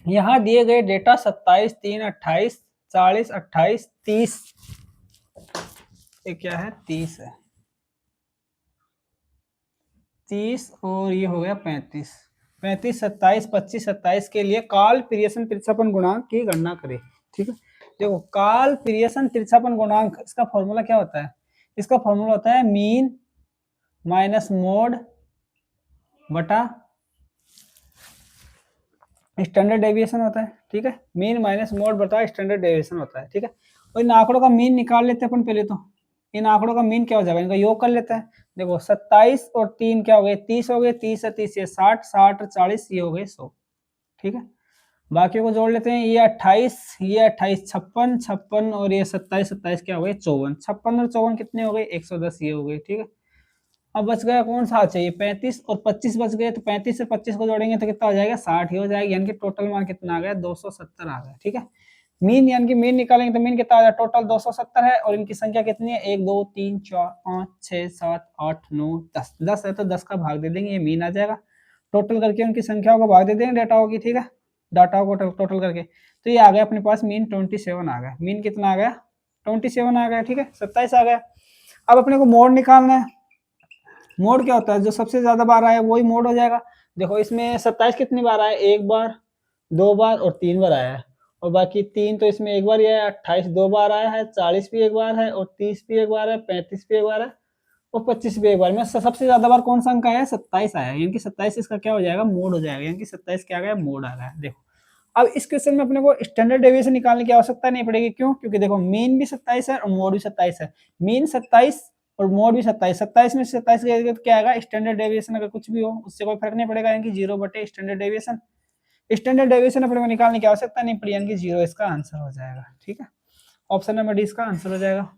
यहाँ दिए गए डेटा 27, 3, 28, 40, 28, 30, ये क्या है 30 है, 30 और ये हो गया 35, 35, 27, 25, 27 के लिए काल पियर्सन तिरछापन गुणांक की गणना करें। ठीक है, देखो काल पियर्सन तिरछापन गुणांक, इसका फॉर्मूला क्या होता है? इसका फॉर्मूला होता है मीन माइनस मोड बटा स्टैंडर्ड डेविएशन होता है। ठीक है, मीन माइनस मोड बटा स्टैंडर्ड डेविएशन होता है। ठीक है, और इन आंकड़ों का मीन निकाल लेते हैं अपन पहले तो। इन आंकड़ों का मीन क्या हो जाएगा, इनका योग कर लेते हैं। देखो 27 और 3 क्या हो गए 30 हो गए, 30 से 30 ये 60, 60 और 40 ये हो गए 100। ठीक है, बाकी को जोड़ लेते हैं, ये 28, ये 28 56, 56 और ये 27, 27 क्या हो गए 54, 56 और 54 कितने हो गए 110 ये हो गए। ठीक है, अब बच गया कौन सा चाहिए 35 और 25 बच गए, तो 35 से 25 को जोड़ेंगे तो कितना हो जाएगा 60 ही हो जाएगा, यानी कि टोटल मान कितना आ गया 270 आ गया। ठीक है, मीन यानी कि मीन निकालेंगे तो मीन कितना आ जाएगा टोटल 270 है, और इनकी संख्या कितनी है 1 2 3 4 5 6 7 8 9 10, 10 है तो 10 का भाग दे देंगे, ये मीन आ जाएगा। टोटल करके उनकी संख्याओं को भाग दे देंगे डाटाओं की। ठीक है, डाटाओं को टोटल करके, तो ये आ गया अपने पास मीन 27 आ गया। मीन कितना आ गया 27 आ गया। ठीक है, 27 आ गया। अब अपने को मोड निकालना है। मोड क्या होता है, जो सबसे ज्यादा बार आया वही मोड हो जाएगा। देखो इसमें 27 कितनी बार आया, एक बार, दो बार और 3 बार आया है, और बाकी 3 तो इसमें एक बार ही आया। 28 2 बार आया है, 40 भी एक बार है, और 30 भी एक बार है, 35 भी एक बार है, और 25 भी एक बार में सबसे ज्यादा बार कौन सा अंक आया है 27 आया है, यानी कि 27 इसका क्या हो जाएगा मोड हो जाएगा, यानी कि 27 क्या आ गया मोड आ गया। देखो अब इस क्वेश्चन में अपने को स्टैंडर्ड डेविएशन निकालने की आवश्यकता नहीं पड़ेगी। क्यों? क्योंकि देखो मीन भी 27 है और मोड भी 27 है। मीन 27 और मोड भी 27, 27 में 27 के तो क्या आएगा स्टैंडर्ड डेविएशन, अगर कुछ भी हो उससे कोई फर्क नहीं पड़ेगा, यानी कि 0 बटे स्टैंडर्ड डेविएशन। स्टैंडर्ड डेविएशन अपने को निकालने की आवश्यकता नहीं पड़ी, यानी कि 0 इसका आंसर हो जाएगा। ठीक है, ऑप्शन नंबर डी इसका आंसर हो जाएगा।